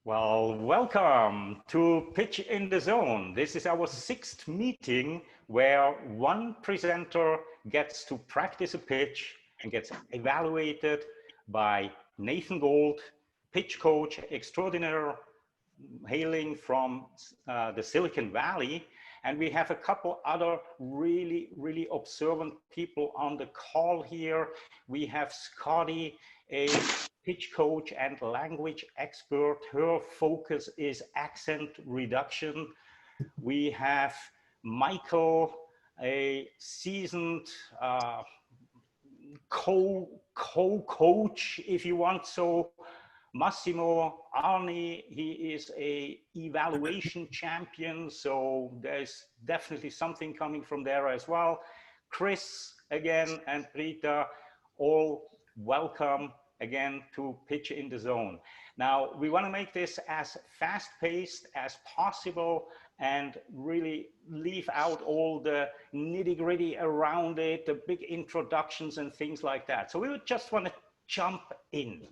Well, welcome to Pitch in the Zone. This is our sixth meeting where one presenter gets to practice a pitch and gets evaluated by Nathan Gold, pitch coach extraordinaire, hailing from the Silicon Valley. And we have a couple other really observant people on the call here. We have Scotty, a pitch coach and language expert. Her focus is accent reduction. We have Michael, a seasoned co-coach, if you want so. Massimo Arni, he is a evaluation champion, so there's definitely something coming from there as well. Chris again and Rita, all welcome again to Pitch in the Zone. Now, we want to make this as fast-paced as possible and really leave out all the nitty-gritty around it, the big introductions and things like that. So we would just want to jump in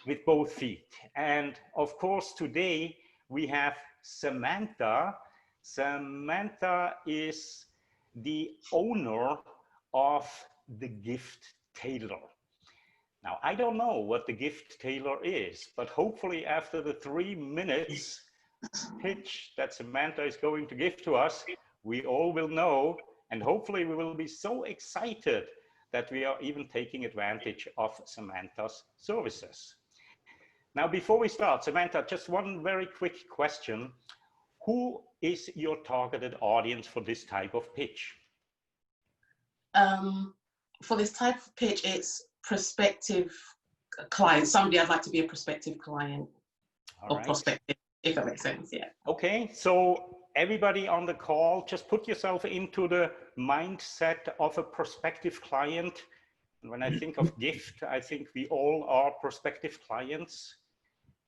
with both feet. And of course, today we have Samantha. Samantha is the owner of the Gift Tailor. Now, I don't know what the Gift Tailor is, but hopefully after the 3 minutes pitch that Samantha is going to give to us, we all will know, and hopefully we will be so excited that we are even taking advantage of Samantha's services. Now, before we start, Samantha, just one very quick question. Who is your targeted audience for this type of pitch? For this type of pitch, it's prospective clients. Somebody I'd like to be a prospective client. All or right. Prospective, if that makes sense, yeah. Okay, so everybody on the call, just put yourself into the mindset of a prospective client. And when I think of gift, I think we all are prospective clients.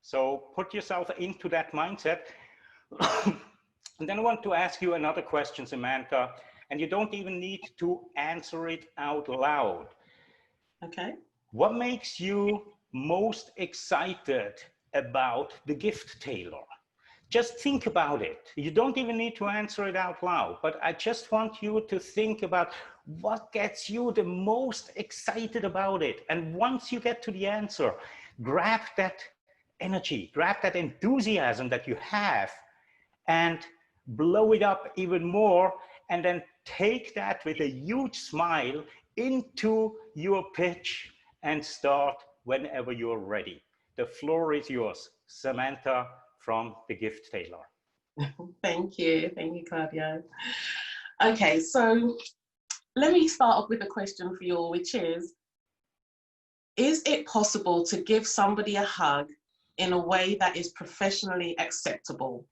So put yourself into that mindset. And then I want to ask you another question, Samantha, and you don't even need to answer it out loud. Okay. What makes you most excited about the Gift Tailor? Just think about it. You don't even need to answer it out loud, but I just want you to think about what gets you the most excited about it. And once you get to the answer, grab that energy, grab that enthusiasm that you have and blow it up even more, and then take that with a huge smile into your pitch and start whenever you're ready. The floor is yours, Samantha from the Gift Tailor. Thank you, Claudio. Okay, so let me start off with a question for you all, which is it possible to give somebody a hug in a way that is professionally acceptable?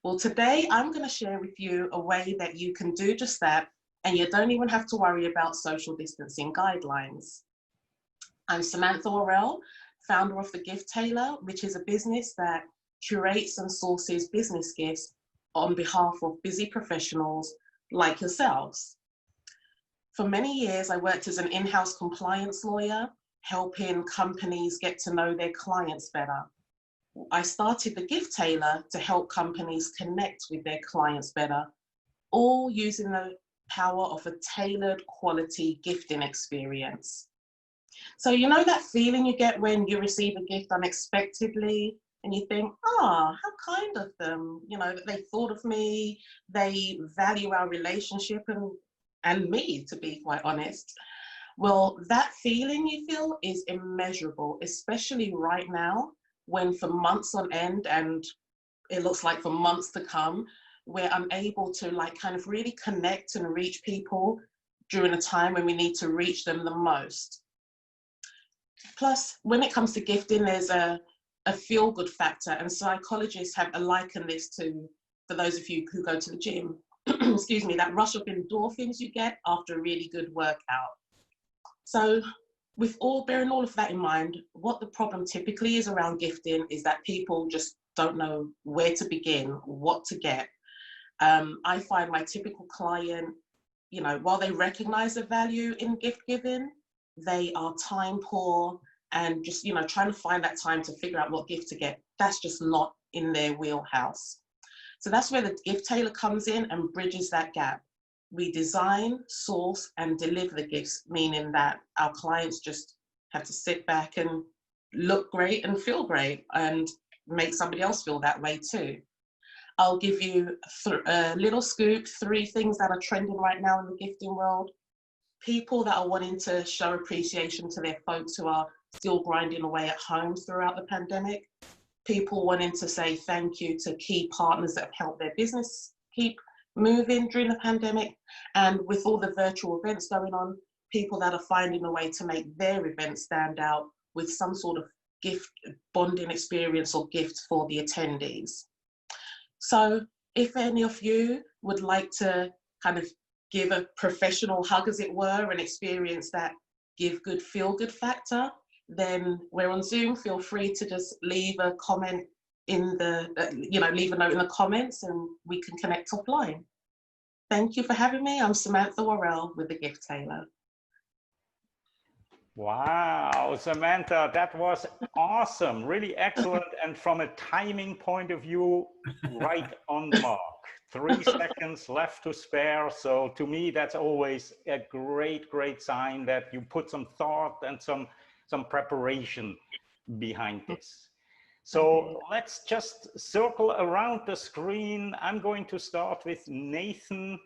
Well, today I'm going to share with you a way that you can do just that, and you don't even have to worry about social distancing guidelines. I'm Samantha Worrell, founder of The Gift Tailor, which is a business that curates and sources business gifts on behalf of busy professionals like yourselves. For many years, I worked as an in-house compliance lawyer, helping companies get to know their clients better. I started The Gift Tailor to help companies connect with their clients better, all using the power of a tailored quality gifting experience. So you know that feeling you get when you receive a gift unexpectedly and you think, how kind of them, you know, that they thought of me, they value our relationship and me, to be quite honest. Well, that feeling you feel is immeasurable, especially right now, when for months on end, and it looks like for months to come, we're unable to kind of really connect and reach people during a time when we need to reach them the most. Plus, when it comes to gifting, there's a feel-good factor, and psychologists have likened this to, for those of you who go to the gym, excuse me, that rush of endorphins you get after a really good workout. So bearing all of that in mind, what the problem typically is around gifting is that people just don't know where to begin, what to get. I find my typical client, you know, while they recognize the value in gift giving, they are time poor and just, you know, trying to find that time to figure out what gift to get, that's just not in their wheelhouse. So that's where the gift tailor comes in and bridges that gap. We design, source, and deliver the gifts, meaning that our clients just have to sit back and look great and feel great and make somebody else feel that way too. I'll give you a little scoop, 3 things that are trending right now in the gifting world. People that are wanting to show appreciation to their folks who are still grinding away at home throughout the pandemic. People wanting to say thank you to key partners that have helped their business keep moving during the pandemic. And with all the virtual events going on, people that are finding a way to make their events stand out with some sort of gift bonding experience or gift for the attendees. So if any of you would like to kind of give a professional hug, as it were, and experience that give good, feel good factor, then we're on Zoom. Feel free to just leave a comment in the, leave a note in the comments and we can connect offline. Thank you for having me. I'm Samantha Worrell with The Gift Tailor. Wow, Samantha, that was awesome, really excellent. And from a timing point of view, right on the mark. 3 seconds left to spare. So to me, that's always a great, great sign that you put some thought and some preparation behind this. So let's just circle around the screen. I'm going to start with Nathan.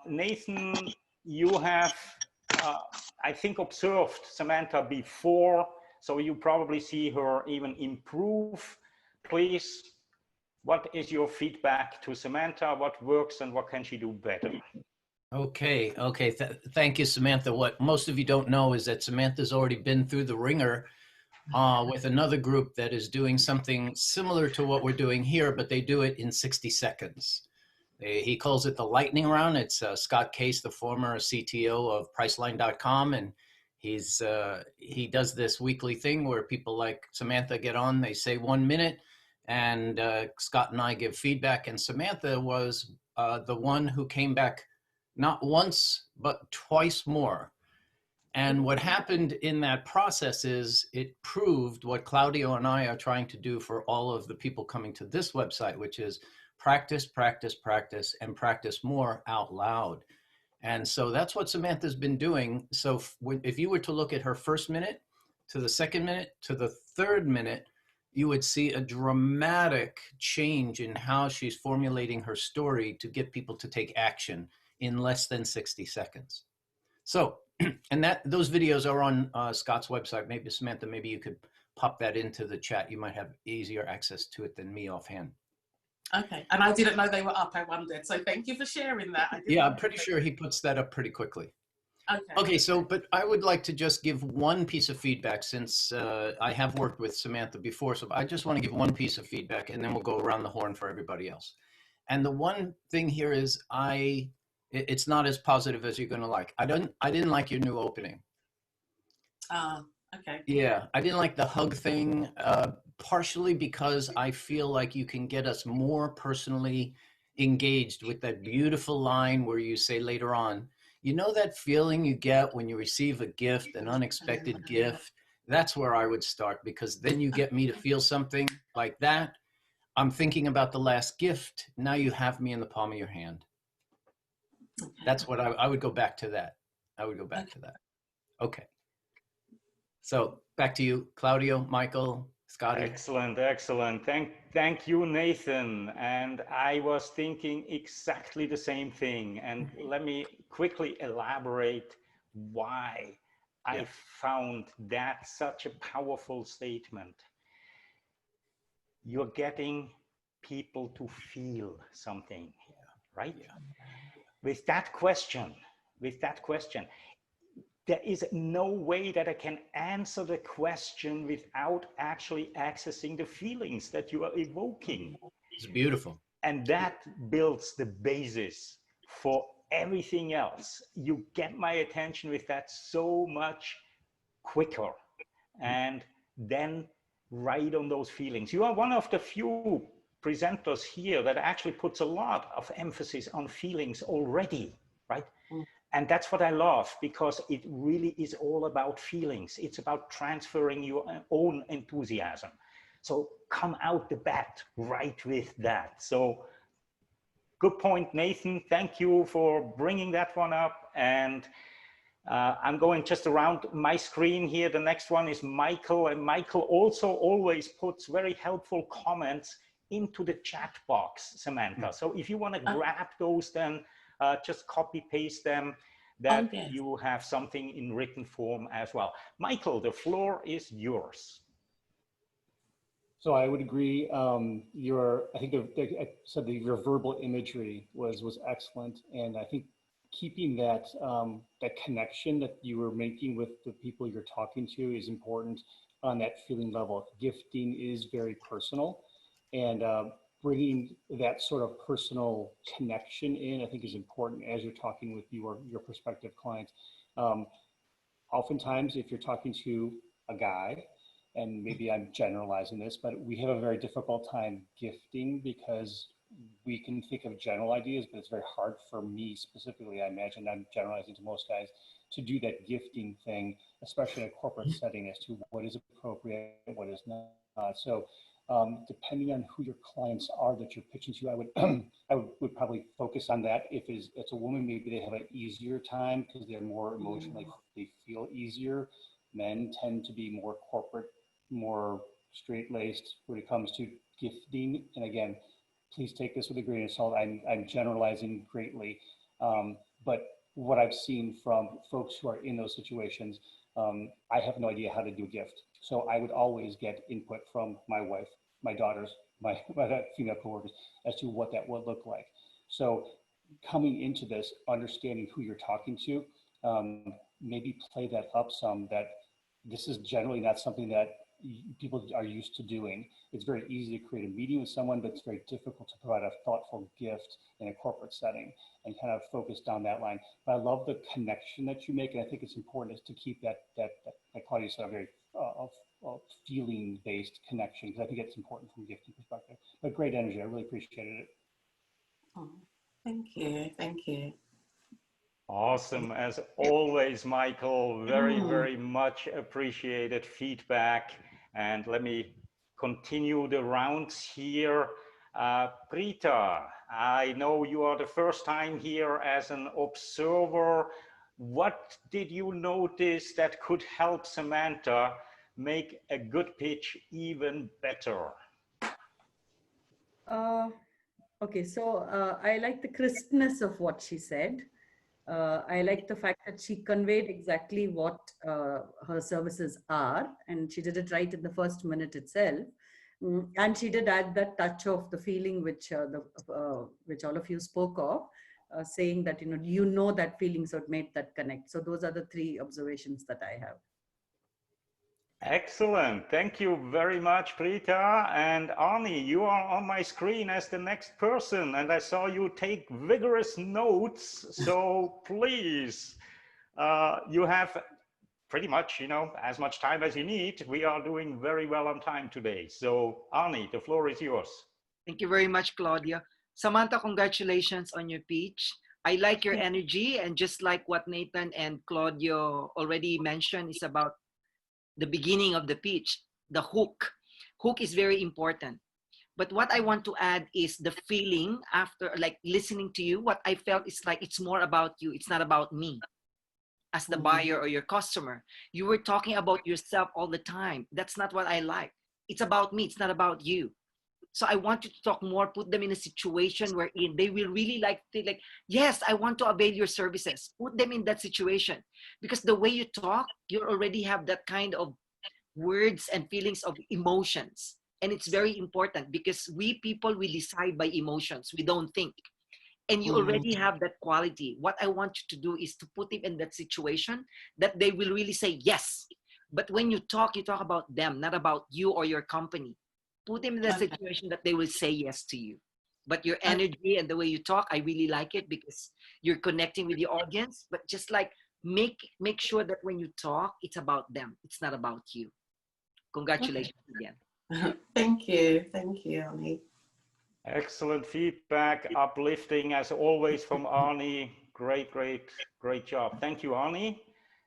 Nathan, you have, I think, observed Samantha before, so you probably see her even improve. Please, what is your feedback to Samantha? What works and what can she do better? Okay. Thank you, Samantha. What most of you don't know is that Samantha's already been through the ringer with another group that is doing something similar to what we're doing here, but they do it in 60 seconds. He calls it the lightning round. It's Scott Case, the former CTO of Priceline.com, and he does this weekly thing where people like Samantha get on, they say 1 minute, and Scott and I give feedback. And Samantha was the one who came back not once, but twice more. And what happened in that process is it proved what Claudio and I are trying to do for all of the people coming to this website, which is practice, practice, practice, and practice more out loud. And so that's what Samantha's been doing. So if you were to look at her first minute to the second minute to the third minute, you would see a dramatic change in how she's formulating her story to get people to take action in less than 60 seconds. So, and those videos are on Scott's website. Maybe Samantha, maybe you could pop that into the chat. You might have easier access to it than me offhand. Okay, and I didn't know they were up, I wondered. So thank you for sharing that. Yeah, I'm pretty sure he puts that up pretty quickly. Okay, so, but I would like to just give one piece of feedback since I have worked with Samantha before. So I just want to give one piece of feedback and then we'll go around the horn for everybody else. And the one thing here is it's not as positive as you're going to like. I didn't like your new opening. Okay. Yeah, I didn't like the hug thing, partially because I feel like you can get us more personally engaged with that beautiful line where you say later on, you know that feeling you get when you receive a gift, an unexpected gift? That's where I would start, because then you get me to feel something like that. I'm thinking about the last gift. Now you have me in the palm of your hand. That's what I would go back to that. I would go back to that. Okay. So back to you, Claudio, Michael, Scotty. Excellent, excellent. Thank you, Nathan. And I was thinking exactly the same thing. And let me quickly elaborate why I found that such a powerful statement. You're getting people to feel something, right? Yeah. With that question, there is no way that I can answer the question without actually accessing the feelings that you are evoking. It's beautiful. And that builds the basis for everything else. You get my attention with that so much quicker. And then ride on those feelings. You are one of the few presenters here that actually puts a lot of emphasis on feelings already, right? And that's what I love, because it really is all about feelings. It's about transferring your own enthusiasm. So come out the bat right with that. So good point, Nathan. Thank you for bringing that one up. And I'm going just around my screen here. The next one is Michael. And Michael also always puts very helpful comments into the chat box, Samantha. So if you want to grab those, then just copy paste them, that you have something in written form as well. Michael, the floor is yours. So I would agree. I think your verbal imagery was excellent, and I think keeping that that connection that you were making with the people you're talking to is important on that feeling level. Gifting is very personal, and bringing that sort of personal connection in, I think, is important as you're talking with your prospective clients. Oftentimes, if you're talking to a guy, and maybe I'm generalizing this, but we have a very difficult time gifting because we can think of general ideas, but it's very hard for me specifically, I imagine I'm generalizing to most guys, to do that gifting thing, especially in a corporate setting, as to what is appropriate, what is not. So depending on who your clients are that you're pitching to, I would probably focus on that. If it's a woman, maybe they have an easier time because they're more emotionally, they feel easier. Men tend to be more corporate, more straight-laced when it comes to gifting. And again, please take this with a grain of salt. I'm generalizing greatly, but what I've seen from folks who are in those situations, I have no idea how to do a gift. So I would always get input from my wife, my daughters, my female coworkers as to what that would look like. So coming into this, understanding who you're talking to, maybe play that up some, that this is generally not something that people are used to doing. It's very easy to create a meeting with someone, but it's very difficult to provide a thoughtful gift in a corporate setting and kind of focus down that line. But I love the connection that you make, and I think it's important to keep that like Claudia said, a very feeling-based connection, because I think it's important from a gifting perspective. But great energy, I really appreciated it. Oh, thank you, thank you. Awesome, as always, Michael. Very, very much appreciated feedback. And let me continue the rounds here. Prita, I know you are the first time here as an observer. What did you notice that could help Samantha make a good pitch even better? Okay, so I like the crispness of what she said. I like the fact that she conveyed exactly what her services are, and she did it right in the first minute itself. And she did add that touch of the feeling which which all of you spoke of, saying that you know that feeling, so it made that connect. So those are the three observations that I have. Excellent. Thank you very much, Prita. And Arnie, you are on my screen as the next person, and I saw you take vigorous notes. So please, you have pretty much, as much time as you need. We are doing very well on time today. So Arnie, the floor is yours. Thank you very much, Claudia. Samantha, congratulations on your pitch. I like your energy, and just like what Nathan and Claudio already mentioned, is about the beginning of the pitch, the hook. Hook is very important. But what I want to add is the feeling after, like, listening to you. What I felt is like it's more about you. It's not about me as the buyer or your customer. You were talking about yourself all the time. That's not what I like. It's about me. It's not about you. So I want you to talk more, put them in a situation wherein they will really like, yes, I want to avail your services. Put them in that situation. Because the way you talk, you already have that kind of words and feelings of emotions. And it's very important because we people, we decide by emotions. We don't think. And you already have that quality. What I want you to do is to put them in that situation that they will really say yes. But when you talk about them, not about you or your company. Put them in the situation that they will say yes to you. But your energy and the way you talk, I really like it because you're connecting with the audience. But just like make sure that when you talk, it's about them. It's not about you. Congratulations again. Thank you, Arnie. Excellent feedback, uplifting as always from Arnie. Great, great, great job. Thank you, Arnie.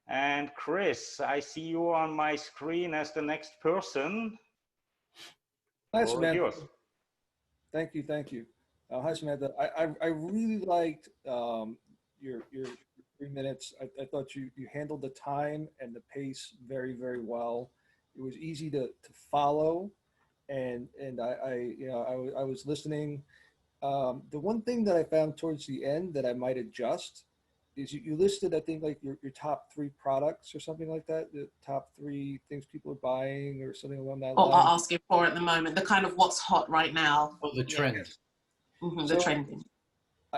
And Chris, I see you on my screen as the next person. Hi, Floor is yours. Samantha. Thank you, thank you. Hi, Samantha. I really liked your 3 minutes. I thought you handled the time and the pace very, very well. It was easy to follow, and I was listening. The one thing that I found towards the end that I might adjust is you listed, I think, like your top 3 products or something like that, the top 3 things people are buying or something along that Or line. are asking for at the moment, the kind of what's hot right now. Oh, the trend. The So- trending.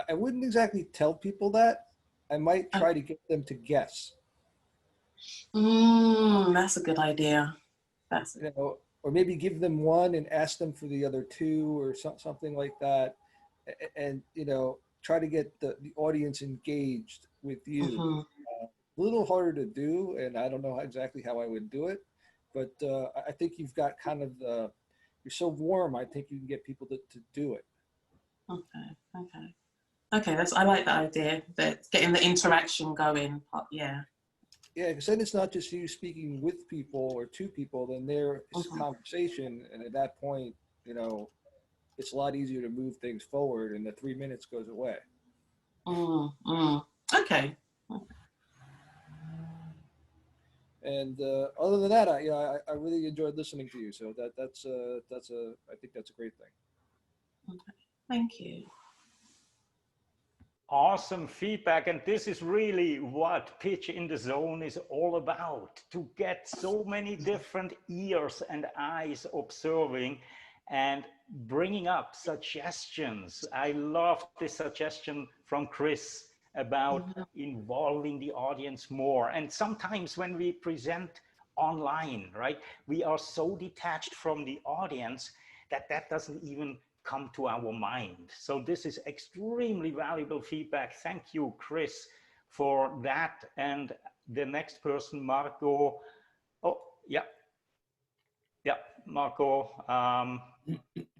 I wouldn't exactly tell people that. I might try to get them to guess, That's a good idea. That's you know, or maybe give them one and ask them for the other 2 or something like that. And, you know, try to get the audience engaged with you. A little harder to do, and I don't know exactly how I would do it, but I think you've got kind of you're so warm, I think you can get people to do it. Okay, I like that idea, that getting the interaction going. Yeah. Yeah, because then it's not just you speaking with people or to people, then there is a conversation, and at that point, you know, it's a lot easier to move things forward, and the 3 minutes goes away. Okay. And other than that, I really enjoyed listening to you. So that's I think that's a great thing. Okay. Thank you. Awesome feedback. And this is really what Pitch in the Zone is all about, to get so many different ears and eyes observing and bringing up suggestions. I love this suggestion from Chris about involving the audience more. And sometimes when we present online, right, we are so detached from the audience that doesn't even come to our mind. So this is extremely valuable feedback. Thank you, Chris, for that. And the next person, Marco. Oh, yeah. Yeah, Marco,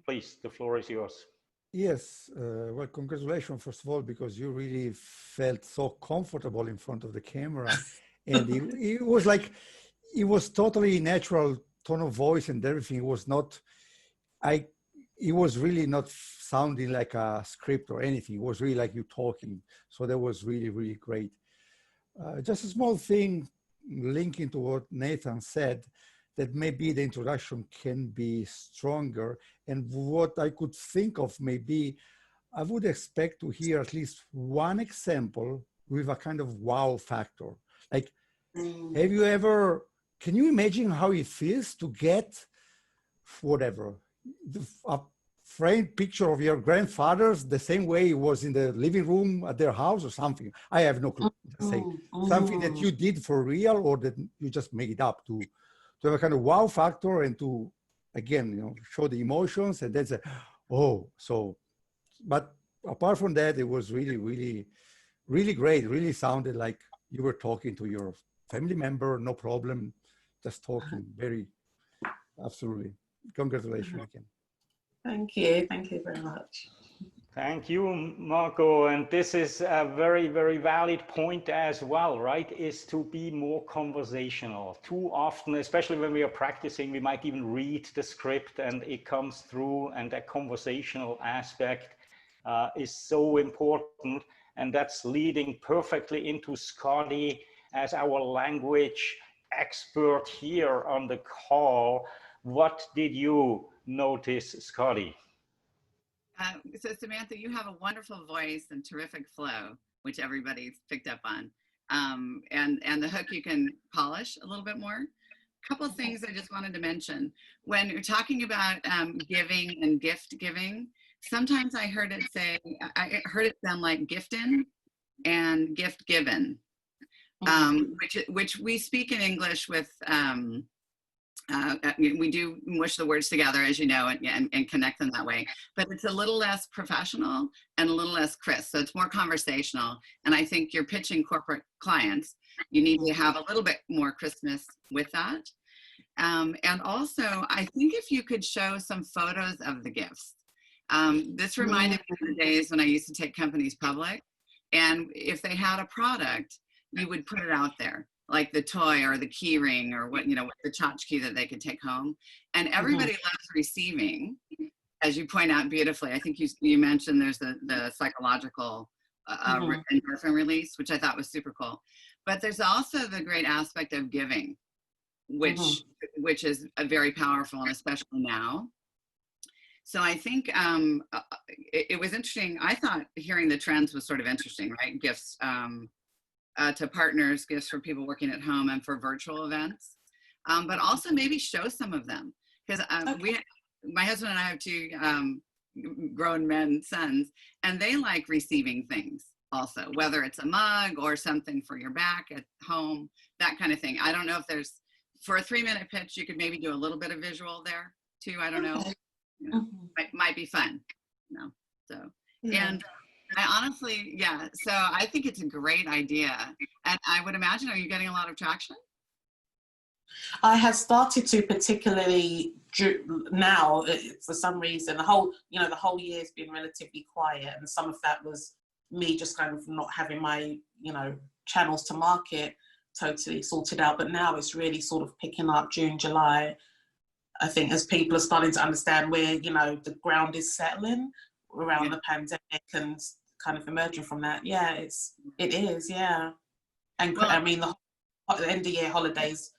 please, the floor is yours. Yes, well, congratulations, first of all, because you really felt so comfortable in front of the camera. And it was like, it was totally natural tone of voice and everything. It was not, it was really not sounding like a script or anything. It was really like you talking. So that was really, really great. Just a small thing linking to what Nathan said, that maybe the introduction can be stronger. And what I could think of, maybe I would expect to hear at least one example with a kind of wow factor. Like, have you ever, can you imagine how it feels to get whatever, a framed picture of your grandfather's the same way it was in the living room at their house or something? I have no clue. Just say something that you did for real or that you just made it up to have a kind of wow factor and to, again, you know, show the emotions and then say, oh, so, but apart from that, it was really, really, really great. Really sounded like you were talking to your family member, no problem, just talking, very, absolutely. Congratulations again. Thank you very much. Thank you, Marco. And this is a very, very valid point as well, right? Is to be more conversational. Too often, especially when we are practicing, we might even read the script and it comes through, and that conversational aspect is so important. And that's leading perfectly into Scotty as our language expert here on the call. What did you notice, Scotty? So Samantha, you have a wonderful voice and terrific flow, which everybody's picked up on. And the hook you can polish a little bit more. A couple of things I just wanted to mention. When you're talking about giving and gift giving, sometimes I heard it sound like giftin' and gift given, which we speak in English with, we do mush the words together, as you know, and connect them that way. But it's a little less professional and a little less crisp. So it's more conversational. And I think you're pitching corporate clients. You need to have a little bit more crispness with that. And also, I think if you could show some photos of the gifts. This reminded me of the days when I used to take companies public. And if they had a product, you would put it out there, like the toy or the key ring or what, you know, the tchotchke that they could take home. And everybody loves receiving, as you point out beautifully. I think you mentioned there's the psychological endorphin release, which I thought was super cool. But there's also the great aspect of giving, which is very powerful, and especially now. So I think it was interesting. I thought hearing the trends was sort of interesting, right? Gifts to partners, gifts for people working at home, and for virtual events. But also maybe show some of them, because my husband and I have two grown men sons, and they like receiving things also, whether it's a mug or something for your back at home, that kind of thing. I don't know if there's, for a 3-minute pitch, you could maybe do a little bit of visual there too. I don't know. You know, might be fun. You know, so and I honestly, so I think it's a great idea, and I would imagine, are you getting a lot of traction? I have started to, particularly now, for some reason, the whole year has been relatively quiet, and some of that was me just kind of not having my, channels to market totally sorted out. But now it's really sort of picking up June, July. I think as people are starting to understand where, the ground is settling around the pandemic and kind of emerging from that. Yeah, it is. And well, I mean, the end of year holidays,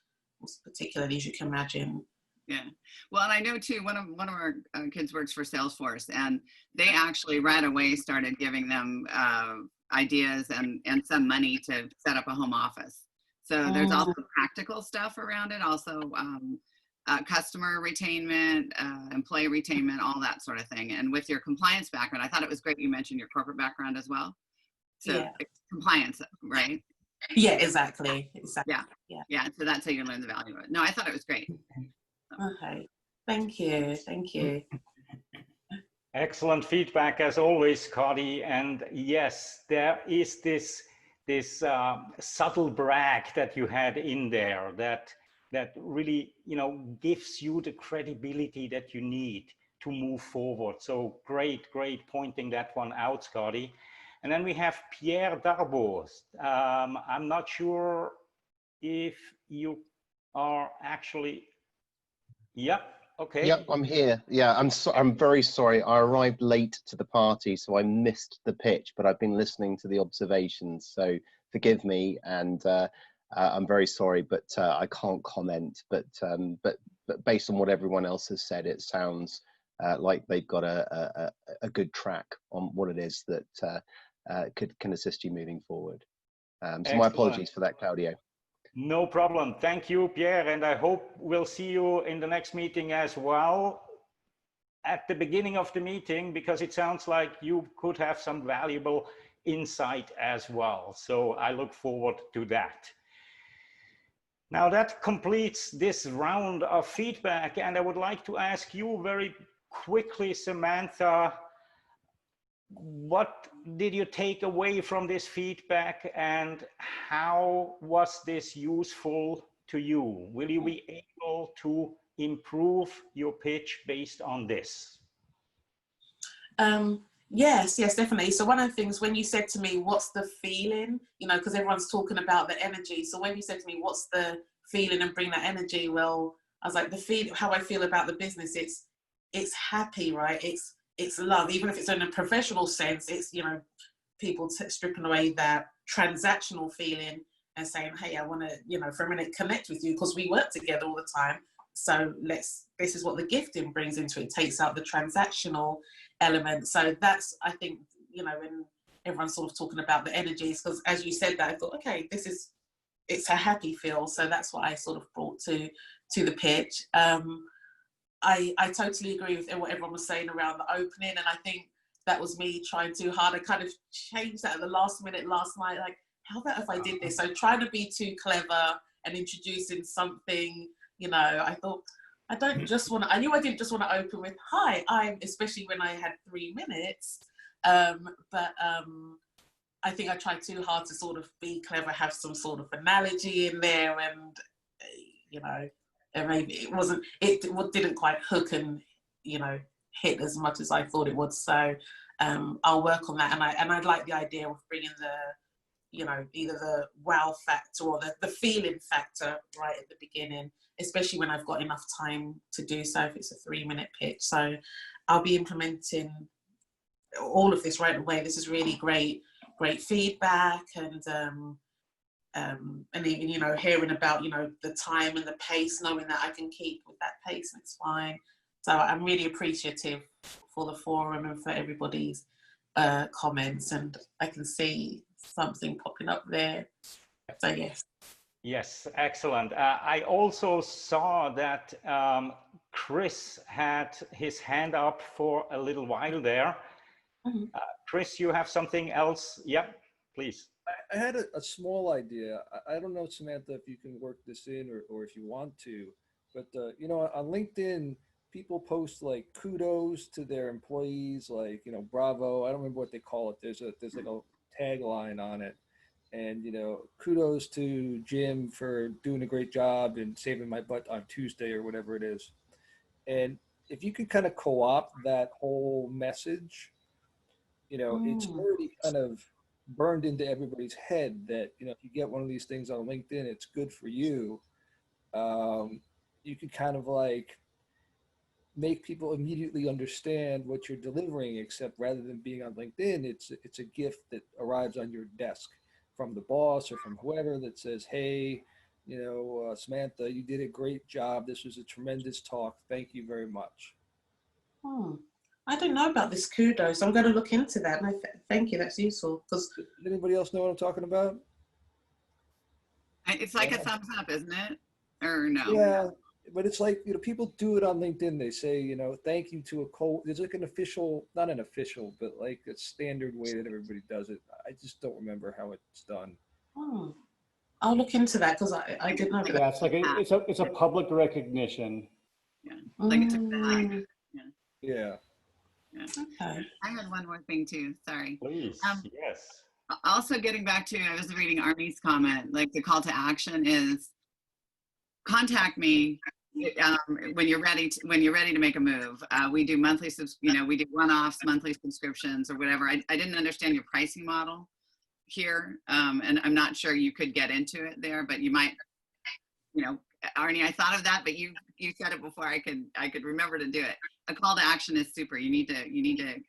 particularly, as you can imagine. Yeah. Well, and I know too, one of our kids works for Salesforce, and they actually right away started giving them ideas and some money to set up a home office. So there's also practical stuff around it, also customer retainment, employee retainment, all that sort of thing. And with your compliance background, I thought it was great you mentioned your corporate background as well. So compliance, right? Yeah, exactly. Yeah. So that's how you learn the value of it. No, I thought it was great. Okay. Thank you. Excellent feedback as always, Cody. And yes, there is this subtle brag that you had in there that really, gives you the credibility that you need to move forward. So great pointing that one out, Scotty. And then we have Pierre Darboz. I'm not sure if you are actually, okay. Yep, I'm here. Yeah, I'm very sorry. I arrived late to the party, so I missed the pitch, but I've been listening to the observations, so forgive me, and I'm very sorry, but I can't comment. But based on what everyone else has said, it sounds like they've got a good track on what it is that can assist you moving forward. So my apologies for that, Claudio. No problem. Thank you, Pierre. And I hope we'll see you in the next meeting as well at the beginning of the meeting, because it sounds like you could have some valuable insight as well. So I look forward to that. Now that completes this round of feedback. And I would like to ask you very quickly, Samantha, what did you take away from this feedback, and how was this useful to you? Will you be able to improve your pitch based on this? Yes, definitely. So one of the things, when you said to me, what's the feeling, because everyone's talking about the energy. So when you said to me, what's the feeling, and bring that energy, well, I was like, how I feel about the business, it's happy, right? It's love, even if it's in a professional sense. It's, people stripping away that transactional feeling and saying, hey, I want to, for a minute, connect with you, because we work together all the time. So this is what the gifting brings into it, takes out the transactional element. So that's, I think, when everyone's sort of talking about the energies, because as you said that, I thought, okay, it's a happy feel. So that's what I sort of brought to the pitch. I totally agree with what everyone was saying around the opening, and I think that was me trying too hard. I kind of changed that at the last minute last night, like, how about if I did this? So trying to be too clever and introducing something, I thought, I knew I didn't just want to open with, hi, especially when I had 3 minutes, but I think I tried too hard to sort of be clever, have some sort of analogy in there, and, and maybe it didn't quite hook and, hit as much as I thought it would. So I'll work on that. And I like the idea of bringing the, you know, either the wow factor or the feeling factor right at the beginning, especially when I've got enough time to do so, if it's a 3-minute pitch. So I'll be implementing all of this right away. This is really great feedback, and even, you know, hearing about, you know, the time and the pace, knowing that I can keep with that pace, and it's fine. So I'm really appreciative for the forum and for everybody's comments, and I can see something popping up there. So yes. Yes, excellent. I also saw that Chris had his hand up for a little while there. Chris, you have something else? Yeah, please. I had a small idea. I don't know, Samantha, if you can work this in, or if you want to, but you know, on LinkedIn, people post like kudos to their employees, like, you know, bravo. I don't remember what they call it. There's like a tagline on it. And, you know, kudos to Jim for doing a great job and saving my butt on Tuesday, or whatever it is. And if you could kind of co-opt that whole message, you know, it's already kind of burned into everybody's head that, you know, if you get one of these things on LinkedIn, it's good for you. You could kind of like make people immediately understand what you're delivering, except rather than being on LinkedIn, it's a gift that arrives on your desk from the boss or from whoever that says, hey, you know, Samantha, you did a great job. This was a tremendous talk. Thank you very much. I don't know about this kudos. I'm going to look into that. And thank you. That's useful. Because does anybody else know what I'm talking about? It's like a thumbs up, isn't it? Or no? Yeah, but it's like, you know, people do it on LinkedIn. They say, you know, thank you to there's like an official, not an official, but like a standard way that everybody does it. I just don't remember how it's done. I'll look into that, because I didn't know. Yeah, it's like it's a public recognition. Yeah, like it's a badge. Yeah. Okay. I had one more thing too. Sorry. Please. Yes. Also, getting back to, I was reading Arnie's comment. Like, the call to action is contact me when you're ready to make a move. We do monthly, you know, we do one-offs, monthly subscriptions, or whatever. I didn't understand your pricing model here, and I'm not sure you could get into it there, but you might. You know, Arnie, I thought of that, but you said it before I could remember to do it. A call to action is super. You need to.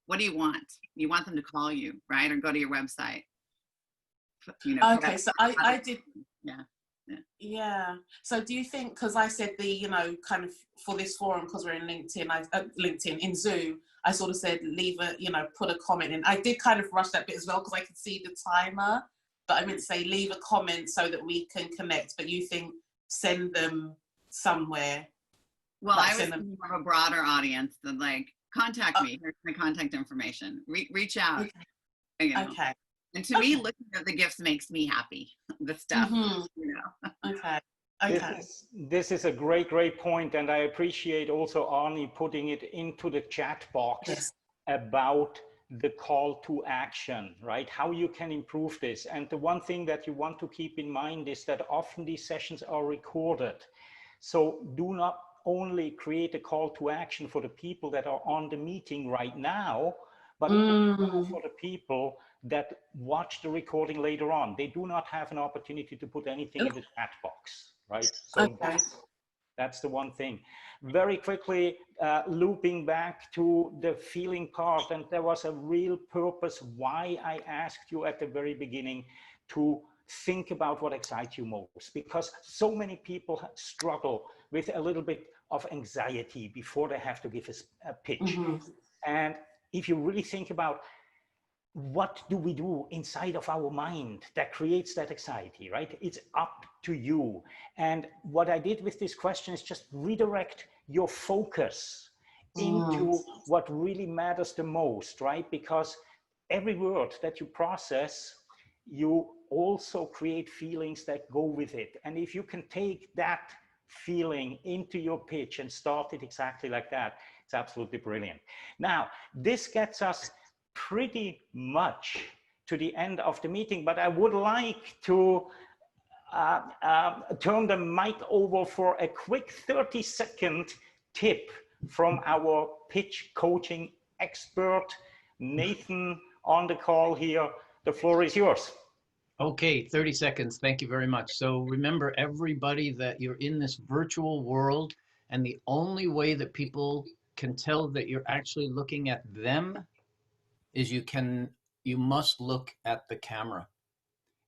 What do you want? You want them to call you, right, or go to your website. You know. Okay, so I did. Yeah. So do you think, because I said the, you know, kind of for this forum, because we're in LinkedIn, in Zoom, I sort of said leave a, you know, put a comment in. I did kind of rush that bit as well, because I could see the timer, but I meant to say leave a comment so that we can connect. But you think send them somewhere? Well, I was thinking of a broader audience than like, contact me. Here's my contact information. Reach out. Okay. You know. Okay. And to me, looking at the gifts makes me happy. The stuff, you know. Okay. This is a great point, and I appreciate also Arnie putting it into the chat box about the call to action, right? How you can improve this. And the one thing that you want to keep in mind is that often these sessions are recorded. So do not only create a call to action for the people that are on the meeting right now, but also for the people that watch the recording later on. They do not have an opportunity to put anything in the chat box, right? So that's the one thing. Very quickly, looping back to the feeling part, and there was a real purpose why I asked you at the very beginning to think about what excites you most, because so many people struggle with a little bit of anxiety before they have to give a pitch. And if you really think about what do we do inside of our mind that creates that anxiety, right? It's up to you. And what I did with this question is just redirect your focus into what really matters the most, right? Because every word that you process, you also create feelings that go with it. And if you can take that feeling into your pitch and start it exactly like that, it's absolutely brilliant. Now, this gets us pretty much to the end of the meeting, but I would like to turn the mic over for a quick 30-second tip from our pitch coaching expert, Nathan on the call here. The floor is yours. Okay, 30 seconds. Thank you very much. So remember, everybody, that you're in this virtual world, and the only way that people can tell that you're actually looking at them is you must look at the camera.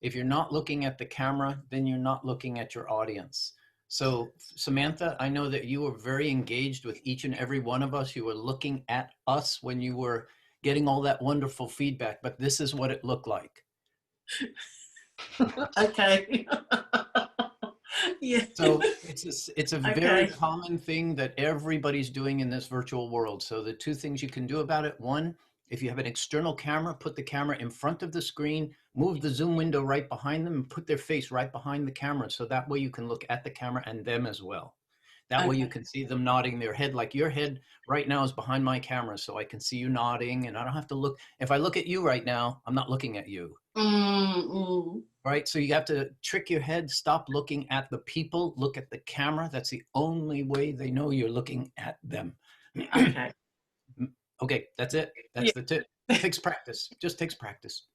If you're not looking at the camera, then you're not looking at your audience. So Samantha, I know that you were very engaged with each and every one of us. You were looking at us when you were getting all that wonderful feedback, but this is what it looked like. Okay. Yeah. So it's a very Okay. common thing that everybody's doing in this virtual world. So the two things you can do about it: one, if you have an external camera, put the camera in front of the screen, move the zoom window right behind them, and put their face right behind the camera. So that way you can look at the camera and them as well. That way you can see them nodding their head. Like your head right now is behind my camera, so I can see you nodding, and I don't have to look. If I look at you right now, I'm not looking at you. Right? So you have to trick your head, stop looking at the people, look at the camera. That's the only way they know you're looking at them. Okay. Okay, that's it. That's the tip. It takes practice. Just takes practice.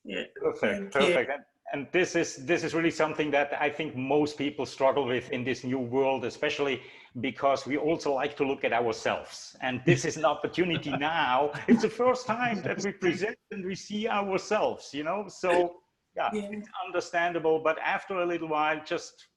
Yeah. Perfect, perfect. And this is really something that I think most people struggle with in this new world, especially because we also like to look at ourselves. And this is an opportunity now. It's the first time that we present and we see ourselves, you know? So yeah, it's understandable. But after a little while, just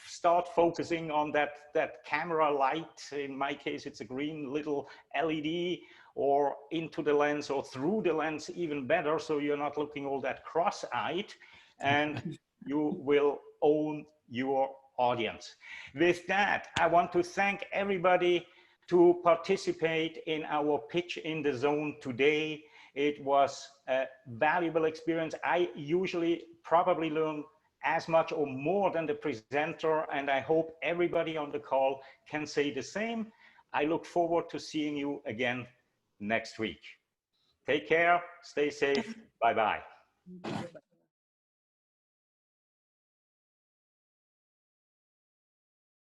start focusing on that camera light. In my case, it's a green little LED, or into the lens or through the lens, even better, so you're not looking all that cross-eyed, and you will own your audience. With that, I want to thank everybody to participate in our Pitch in the Zone today. It was a valuable experience. I usually probably learn as much or more than the presenter, and I hope everybody on the call can say the same. I look forward to seeing you again next week. Take care, stay safe, bye-bye.